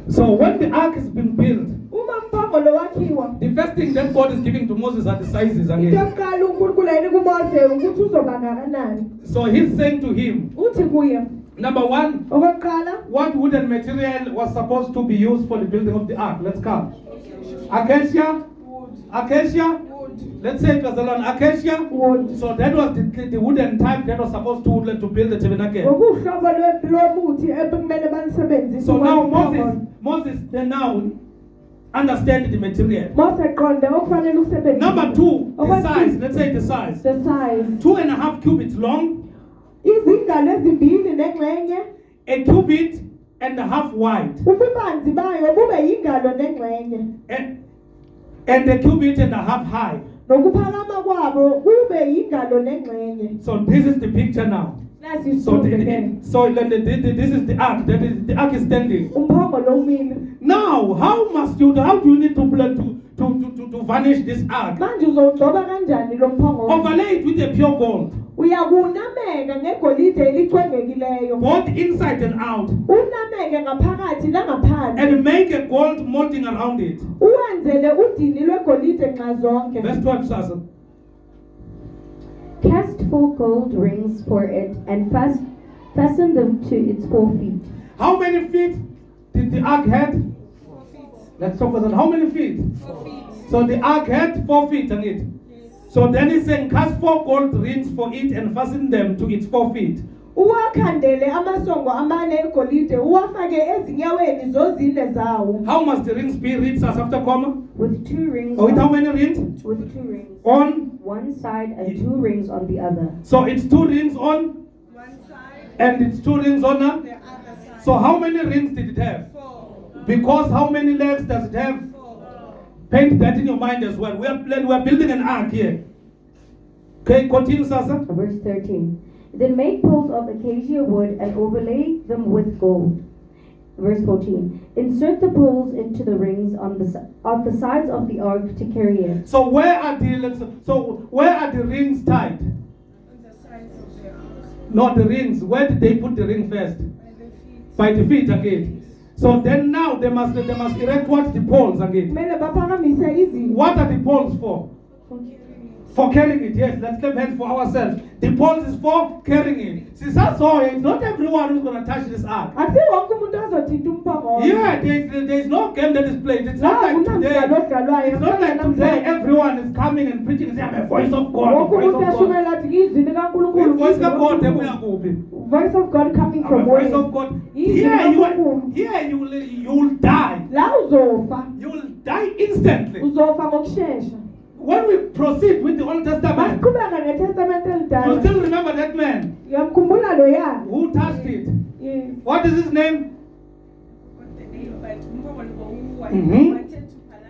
So when the ark has been built, the first thing that God is giving to Moses are the sizes again. So he's saying to him, number one, what wooden material was supposed to be used for the building of the ark? Let's count. Acacia? Acacia? Let's say it was an acacia. Wood. So that was the wooden type that was supposed to build the tabernacle. So now Moses then now understand the material. Number two, the size. Let's say the size. 2.5 cubits long. A cubit and a half wide. And a cubit and a half high. So this is the picture now. So this is the ark. That is the ark is standing. Now, how do you need to varnish this ark? Overlay it with a pure gold. Both inside and out. And make a gold molding around it. Verse 12 says, cast 4 gold rings for it and fasten them to its 4 feet. How many feet did the ark have? 4 feet. Let's talk about that. How many feet? 4 feet. So the ark had 4 feet on it. So then he's saying, cast 4 gold rings for it and fasten them to its 4 feet. How must the rings be? Read us after comma. With 2 rings. With how many rings? With 2 rings. On one side and 2 rings on the other. So it's 2 rings on one side and it's 2 rings on the other side. So how many rings did it have? 4. Because how many legs does it have? 4. Paint that in your mind as well. We are building an ark here. Okay, continue, Sasa. Verse 13. Then make poles of acacia wood and overlay them with gold. Verse 14. Insert the poles into the rings on the sides of the ark to carry it. So where are the rings tied? On the sides of the ark. Not the rings. Where did they put the ring first? By the feet. By the feet again. So then now they must erect what? The poles again. What are the poles for? For carrying it, yes. Let's clap hands for ourselves. The poles is for carrying it. See, that's all. It's not everyone who's going to touch this ark. Yeah, there's no game that is played. It's not like today. It's not like today. Everyone is coming and preaching and saying, I'm a voice of God. Voice of God. Voice of God coming from voice of God. Here you will die. You will die instantly. When we proceed with the Old Testament, you still remember that man who touched it. Yes. What is his name?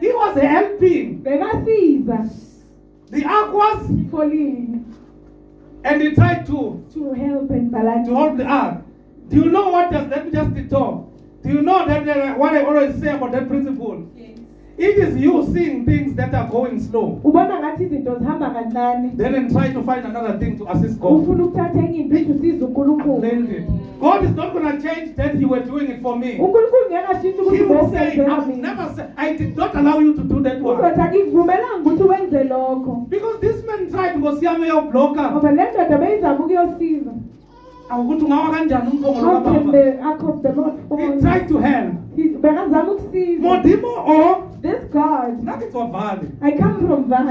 He was helping. The ark was falling, and he tried to help and balance to hold the ark. Do you know what does that just talk? Do you know that what I always say about that principle? Yes. It is you seeing things that are going slow. Then try to find another thing to assist God. God is not going to change that you were doing it for me. He will say, I did not allow you to do that one. Because this man tried to go see a blocker. He tried to help. Modimo or this God. I come from Val.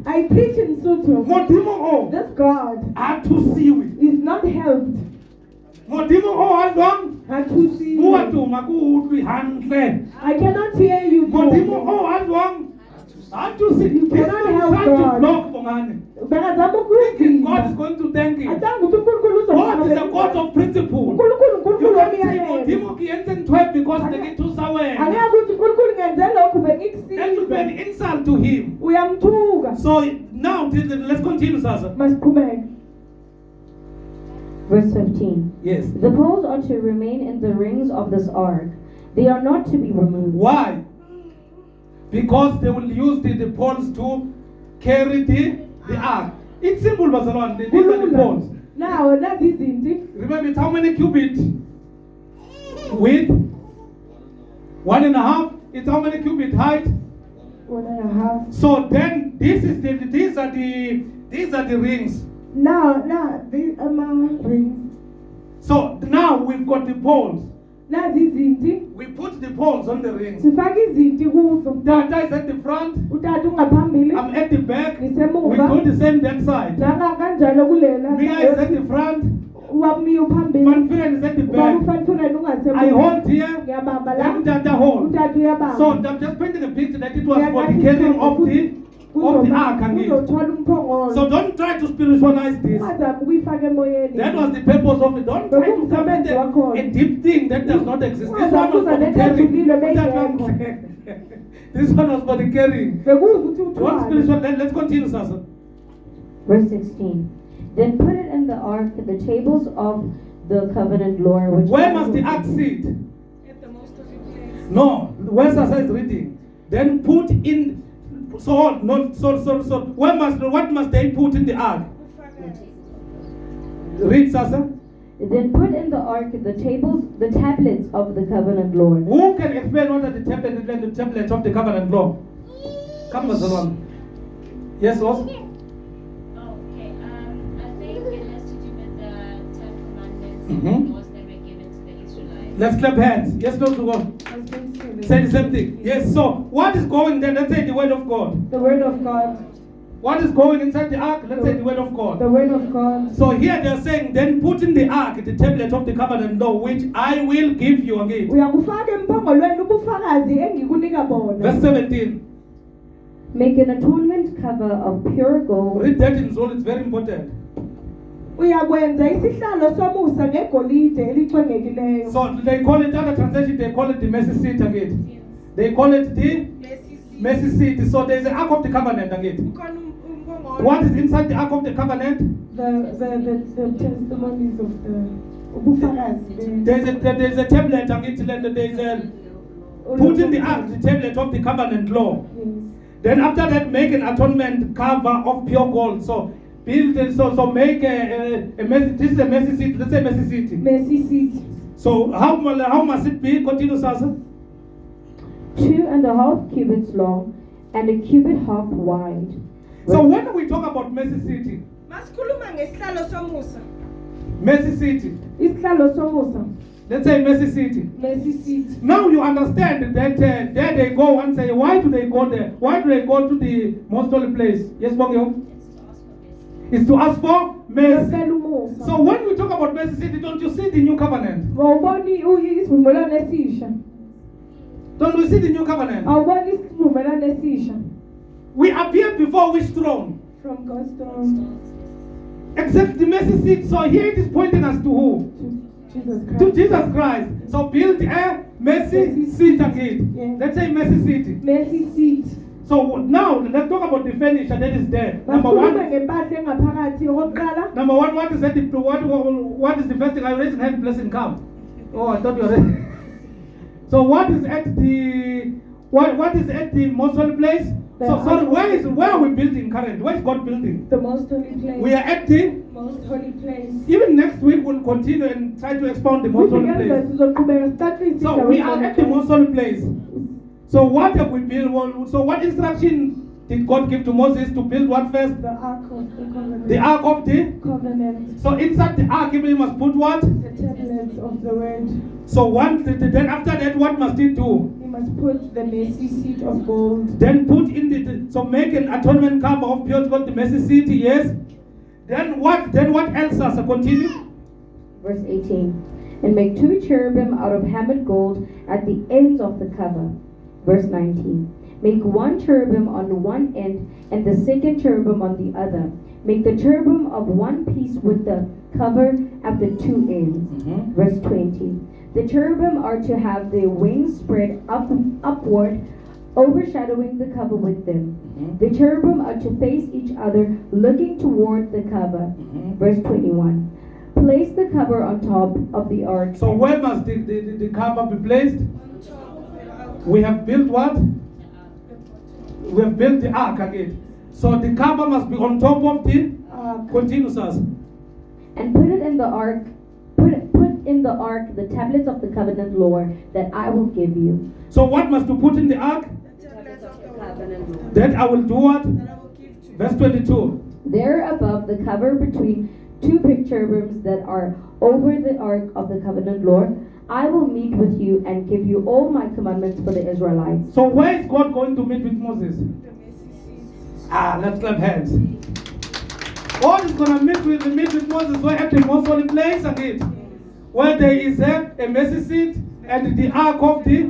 I preach in Sutu. This God is not helped. Had to see you. I cannot hear you. You cannot help God. Thinking God is going to thank him. God is a God of principle. You can't say because they get too sour. That would be an insult to him. So now let's continue, Sasa. Verse 15. Yes. The poles are to remain in the rings of this ark. They are not to be removed. Why? Because they will use the poles to carry the ark. It's simple, Basalon. These are the poles. Now, that is it. Remember, it's how many cubits? Width 1.5. It's how many cubits height? 1.5. So then these are the rings. Now these are rings. So now we've got the poles. Nazi izinti. We put the poles on the rings. Sifaka izinti kuzo. Tata is at the front. Utata ungaphambili. I'm at the back. We Ngisemuva. do the same that side. Nanga kanjalo kulela. Mia is at the front. Wami uphambili. Fanfiren is at the back. Ufanfiren ungasemuva. I hold here. Ngiyabamba la. Then Tata hold. Utata uyabamba. So I'm just painting a picture that it was for the carrying of the ark again. So don't try to spiritualize this. That was the purpose of it. Don't try to come at a deep thing that does not exist. This one was for the carrying. This one was for the carrying. Don't spiritual. Let's continue, Sasa. Verse 16. Then put it in the ark, the tables of the covenant law. Where must the ark sit? At the most holy place. No, where Sasa is reading. Then put in. So what must they put in the ark? Read, Sasa. Then put in the ark the tablets of the covenant law. Who can explain what are the tablets of the covenant law? Come on, Salon. Yes, Ross? Oh, okay. I think it has to do with the 10 Commandments and the laws that were given to the Israelites. Let's clap hands. Yes, no, to go. Say the same thing. Yes, so what is going there? Let's say the word of God. The word of God. What is going inside the ark? Let's say the word of God. The word of God. So here they're saying, then put in the ark the tablet of the covenant law, which I will give you again. Verse 17. Make an atonement cover of pure gold. Read that in Zol, it's very important. So they call it, other translation, they call it the mercy seat again. Yes. They call it the Mercy seat. mercy seat. So there's the ark of the covenant again. What is inside the ark of the covenant? The testimonies of the There's a tablet again, there's a put in the ark the tablet of the covenant law. Yes. Then after that, make an atonement cover of pure gold. So build it, so make a this is a mercy seat. Let's say mercy seat. Mercy seat. So how must it be? Continue, Sasa. 2.5 cubits long and a cubit half wide. So when we talk about mercy seat, Masikhuluma ngesihlalo somusa. mercy seat. Isihlalo somusa. Let's say mercy seat. Mercy seat. Now you understand that there they go and say, why do they go there? Why do they go to the most holy place? Yes, Bongyo? It's to ask for mercy. So when we talk about mercy seat, don't you see the new covenant? Don't we see the new covenant? We appear before which throne? From God's throne. Except the mercy seat. So here it is pointing us to who? Jesus Christ. To Jesus Christ. So build a mercy seat again. Yes. Let's say mercy seat. Mercy seat. So now let's talk about the furniture that is there. Number one, what is that? What is the first thing? I raised hand, blessing come. Oh, I thought you were ready. So what is at the what is at the most holy place? So sorry, where are we building currently? Where is God building? The most holy place. We are at the most holy place. Even next week we'll continue and try to expound the most holy place. So we are at the most holy place. So what have we built? So what instruction did God give to Moses to build what first? The ark of the covenant. The ark of the covenant. So inside the ark, he must put what? The tablets of the word. So then after that, what must he do? He must put the mercy seat of gold. Then put in so make an atonement cover of pure gold, the mercy seat, yes. Then what? Then what else? So continue. Verse 18. And make 2 cherubim out of hammered gold at the ends of the cover. Verse 19. Make 1 cherubim on one end and the second cherubim on the other. Make the cherubim of one piece with the cover at the 2 ends. Verse 20. The cherubim are to have their wings spread upward, overshadowing the cover with them. The cherubim are to face each other, looking toward the cover. Verse 21. Place the cover on top of the ark. So where must the cover be placed? We have built what? We have built the ark again. So the cover must be on top of the ark. Continue, us. And put it in the ark. Put in the ark the tablets of the covenant law that I will give you. So what must you put in the ark? The tablets of the covenant law. That I will do what? That I will give to you. Verse 22. There above the cover between two big cherubims that are over the ark of the covenant law, I will meet with you and give you all my commandments for the Israelites. So where is God going to meet with Moses? The mercy seat. Let's clap hands. God is going to meet with Moses where at the most holy place again. Where there is a mercy seat and the ark of the,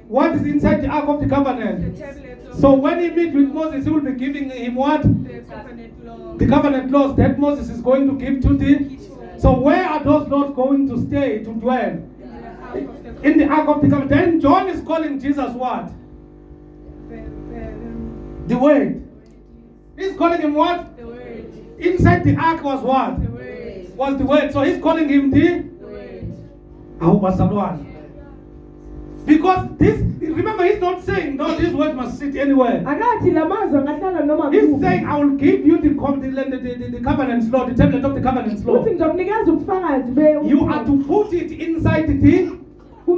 what is inside the ark of the The covenant? tablets of So when he meets with Moses, he will be giving him what? the covenant law. The covenant laws that Moses is going to give to the. So where are those laws going to stay, to dwell? In the ark of the covenant. Then John is calling Jesus what? The word. He's calling him what? The word. Inside the ark was what? The word. Was the word. So he's calling him the. The word. I hope was someone. Because this, remember, he's not saying, no, this word must sit anywhere. He's saying, I will give you the covenant law, the tablet of the covenant law. You are to put it inside the. So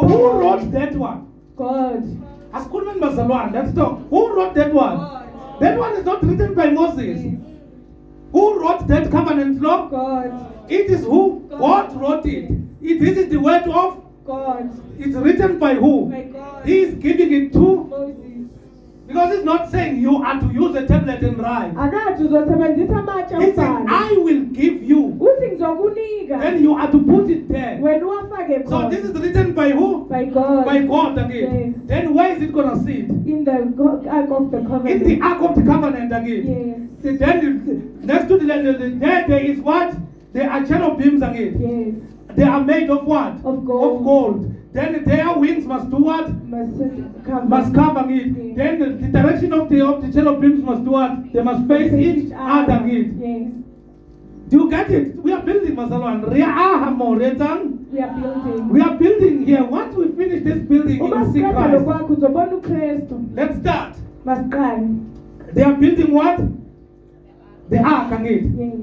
who wrote that one? God. Let's talk. Who wrote that one? God. That one is not written by Moses. Who wrote that covenant law? God. It is who? God wrote it. This is the word of God. It's written by who? By God. He is giving it to. Moses. Because it's not saying you are to use a tablet and write. Akazuzosebenzisa amatshe He said, I will give you. uthi ngizokunika Then you are to put it there. wena uwafake So this is written by who? by God. By God again. Yes. Then where is it going to sit? In the ark of the In covenant. the ark of the covenant again. Yes. Then next to there is what? There are cherubims again. Yes. They are made of what? Of gold. Of gold. Then their wings must do what? Must cover it. Then the direction of the cherubims must do what? They must face each other. Yes. Do you get it? We are building, Masalwan. We are building. We are building here. Once we finish this building, you will see Christ. Let's start. They are building what? The ark again. Yes.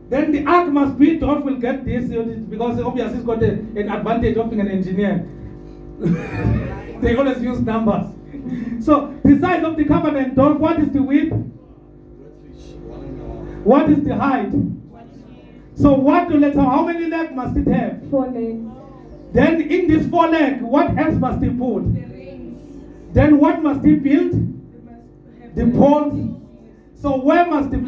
Then the ark must be, Dolph will get this because obviously he's got an advantage of being an engineer. They always use numbers. So the size of the covenant, Dolph, what is the width? What is the height? So how many legs must it have? 4 legs. Then in this 4 legs, what else must he put? The rings. Then what must he build? They must have The poles. So where must the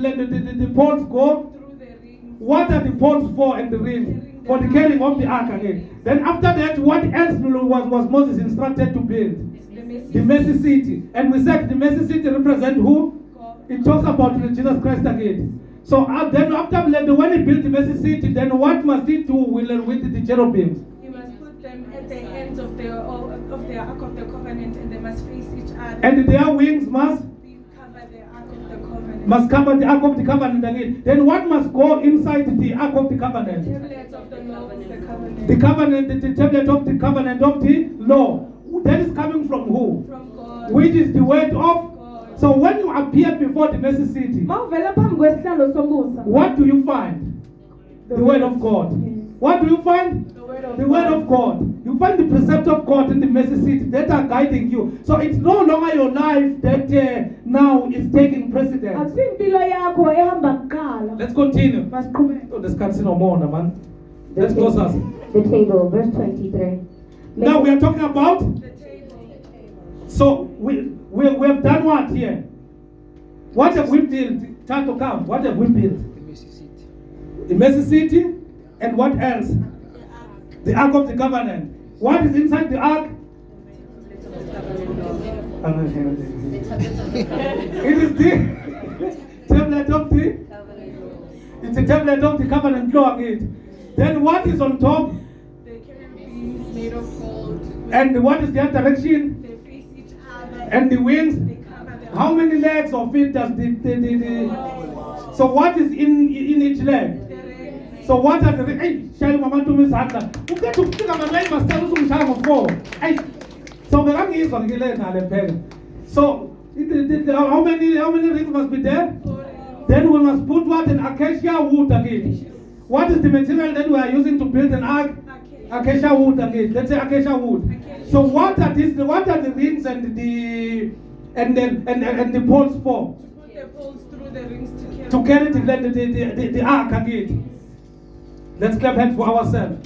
poles go? through the rings. What are the poles for and the ring? For the carrying of the ark again. Then after that, what else was Moses instructed to build? The mercy seat. And we said the mercy seat represents who? God. It talks about Jesus Christ again. So then after when he built the mercy seat, then what must he do with the cherubims? He must put them at the ends of the ark of the covenant, and they must face each other. And their wings must Cover the ark of the covenant. cover the ark of the covenant again. Then what must go inside the ark of the covenant? Tablets of the law of the covenant. The covenant, the tablet of the covenant of the law. That is coming from who? From God. Which is the word of. God. So when you appear before the mercy seat, what do you find? The word of God. What do you find? The word of The word of God. You find the precept of God in the mercy seat that are guiding you. So it's no longer your life that now is taking precedence. Let's continue. Oh, this can't see no more, man. Let's close us. The table, verse 23. Now we are talking about. the table. So we have done what here? What have we built? Time to come. What have we built? The mercy seat. And what else? The ark of the covenant. What is inside the ark? It is the tablet of the. It's the tablet of the covenant law again. Then what is on top? The cherubims made of gold. And what is their direction? They face each other. And the wings? They cover the How many legs of feet does the so what is in each leg? The rings. So what are the hey, shall mama to miss Hannah? You get to pick up my life must tell us some of 4. Hey, so the ring is on the pen. So how many rings must be there? 4 rings. Then we must put what in acacia wood again. What is the material that we are using to build an ark? Acacia wood again. Let's say acacia wood. So what are these? What are the rings and the poles for? To put the poles through the rings to carry the ark again. Let's clap hands for ourselves.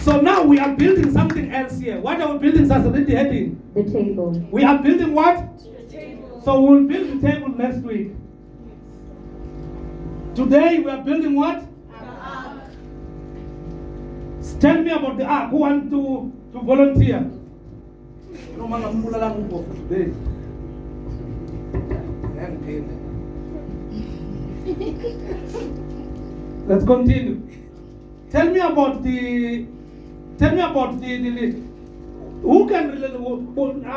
So now we are building something else here. What are we building? As already heading. The table. We are building what? The table. So we'll build the table next week. Today we are building what? The ark. Tell me about the ark. Who wants to volunteer? Let's continue. Tell me about the who can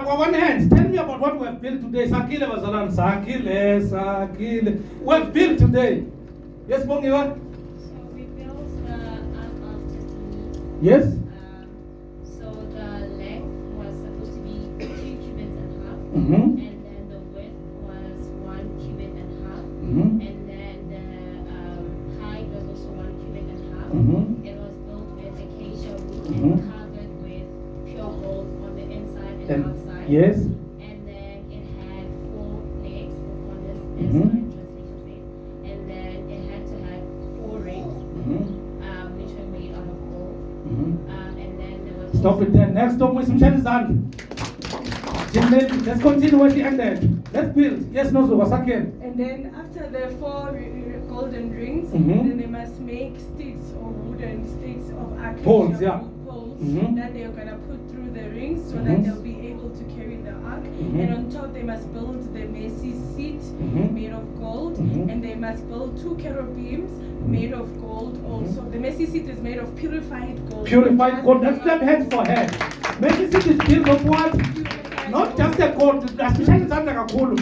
one hand. Tell me about what we have built today. Sakile Vazalan. Sakile. We have built today. Yes, Bongiwa? So we built the Ark of Testimony. Yes? So the length was supposed to be 2 cubits and a half. Mm-hmm. And then the width was 1 cubit and a half. Mm-hmm. And then the height was also 1 cubit and a half. Mm-hmm. It was built with acacia wood Mhm. and covered with pure gold on the inside and outside. Yes? And then it had 4 legs, 4 corners, as Mhm. my translation says. And then it had to have 4 rings, Mm-hmm. which were made out of gold. Mm-hmm. And then there was Stop it there. Next stop with some Shalizan. Let's continue where she ended. Let's build. Yes, no, so second. And then after the 4 golden rings, Mhm. then they must make sticks or wooden sticks of acacia Poles, yeah. poles Mhm. that they're gonna put through the rings so Mhm. that they'll be able to carry the ark. Mhm. And on top they must build the mercy seat Mhm. made of gold, Mhm. and they must build 2 cherubims made of gold also. The mercy seat is made of purified gold. Purified gold. Let's clap hands for her. Mercy seat is built of what? Purified Not just a gold, especially something like a gold.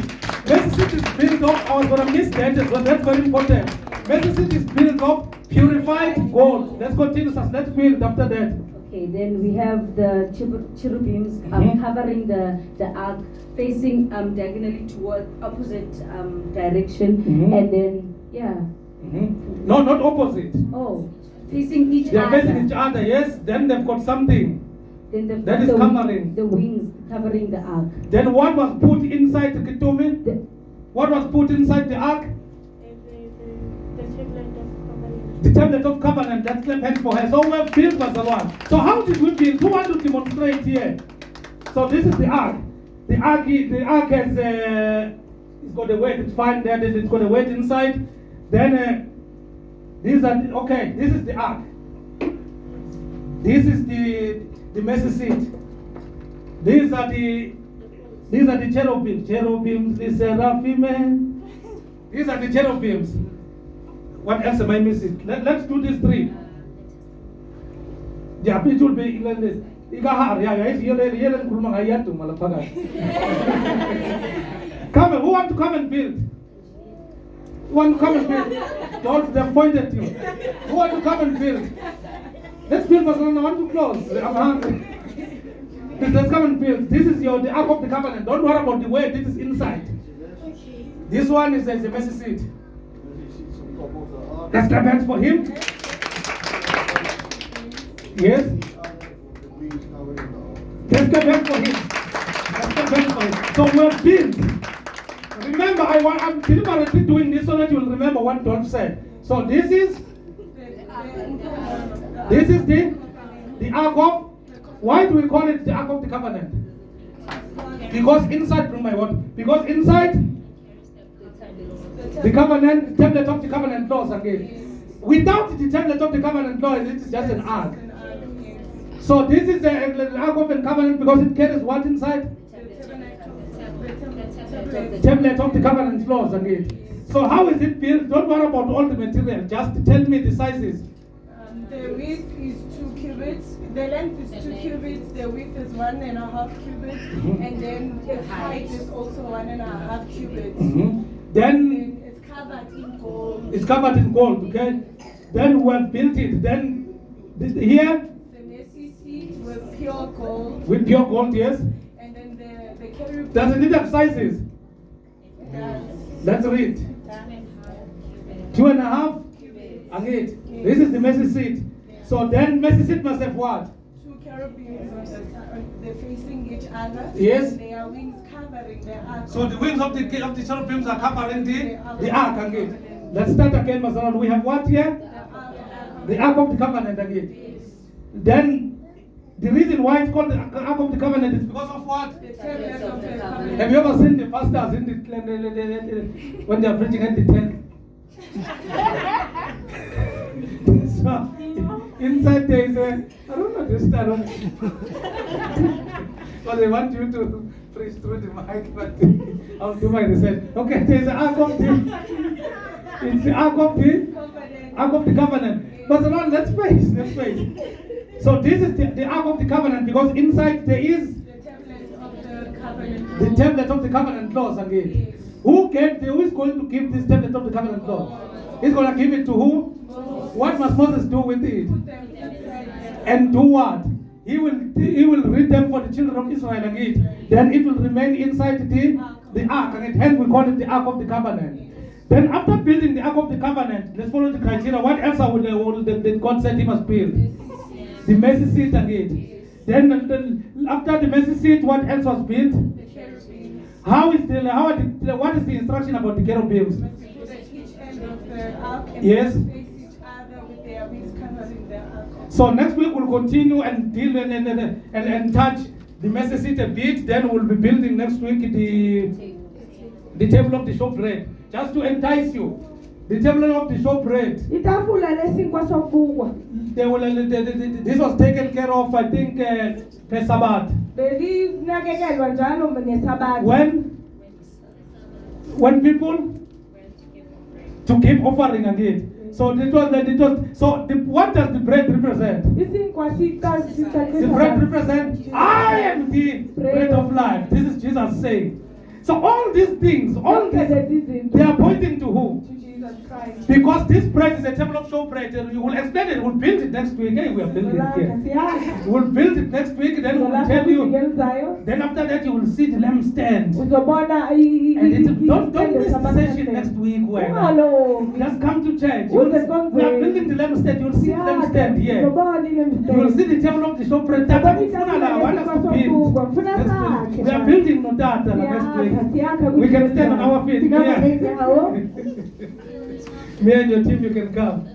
Mercy seat is built of, I was going to miss that as well, that's very important. Mercy seat is built of purified gold. Let's continue, let's build after that. Okay, then we have the cherubims Mhm. covering the ark, facing diagonally toward opposite direction, Mhm. and then No, not opposite. facing each They are other. facing each other, yes. Then they've got something. Then they've That got is covering. the wings covering the ark. Then what was put inside the Kitomi? What was put inside the ark? The tablet of covenant. Let's clap hands for her. So we have built was the one. So how did we build? Who wants to demonstrate here? So this is the ark. The ark has it's got a weight. It's fine there. It's got a weight inside. Then this is the ark. This is the mercy seat. These are the cherubims. Cherubims, the seraphim. These are the cherubims. What else am I missing? Let's do these 3. Yeah, it will be like this. Come on, who want to come and build? Who want to come and build? Don't, they've pointed to you. Who want to come and build? Let's build, Barcelona. I want to close. I'm hungry. Let's come and build. This is the Ark of the Covenant. Don't worry about the way this is inside. This one is a mercy seat. Let's clap hands for him. Yes. Let's clap hands for him. Let's clap hands for him. So we're built. Remember, I'm deliberately doing this so that you'll remember what Don said. So this is the Ark of. Why do we call it the Ark of the Covenant? Because inside, because inside the covenant, tablet of the covenant laws again. Without the tablet of the covenant laws, it is just an ark. So this is the Ark of the Covenant because it carries what inside? Tablet of the covenant laws again. So how is it built? Don't worry about all the material. Just tell me the sizes. The width is 2 cubits. The length is 2 cubits. The width is 1.5 cubits, and then its height is also 1.5 cubits. Then it's covered in gold. It's covered in gold, okay? Then we have built it. Then here The mercy seat with pure gold. with pure gold, yes. And then the cherub. Does it have sizes? Does. Let's read. 2.5 Agreed. This is the mercy seat. So then mercy seat must have what? Two cherubims they're facing each other. Yes. And their wings covering the ark. So the wings of the cherubims are covering the ark again. Let's start again, Masaran. We have what here? The ark of the covenant again. Then the reason why it's called the ark of the covenant is because of what? The tablet of the covenant. Have you ever seen the pastors in the when they are preaching in the tent? So inside there is a, I don't know this time. So they want you to preach through the mic, but I'll do my research. Okay, there's the ark of the, it's the ark of the covenant. But now let's face. So this is the ark of the covenant because inside there is The tablet of the covenant. the tablet of the covenant laws again. Yes. Who is going to give this tablet of the covenant law? He's going to give it to who? What must Moses do with it? Put them inside them. And do what? He will read them for the children of Israel again. Then it will remain inside the ark, and hence we call it the ark of the covenant. Then after building the ark of the covenant, let's follow the criteria. What else would God said he must build? The mercy seat again. Then after the mercy seat, what else was built? The cherubims. What is the instruction about the cherubims? Must be put at each end of the ark and Yes. face each other with their wings covering the ark. So next week we'll continue and deal and touch the mercy seat a bit. Then we'll be building next week the table of the showbread, just to entice you. The table of the showbread. This was taken care of, I think, per Sabbath. When people to give offering again. So what does the bread represent? The bread represents I am the bread of life. This is Jesus saying. So all these things, they are pointing to who? Jesus Christ. Because this bread is a table of showbread. You will explain it. We'll build it next week. Hey, we are building it here. We'll build it next week. Then we'll tell you. Then after that, you will see the lampstand. And don't miss the session next week. Just come to church. We are building the lampstand. You'll see the lampstand here. You will see the table of the showbread. We are building no data next week. We can stand on our feet. Me and your team, you can come.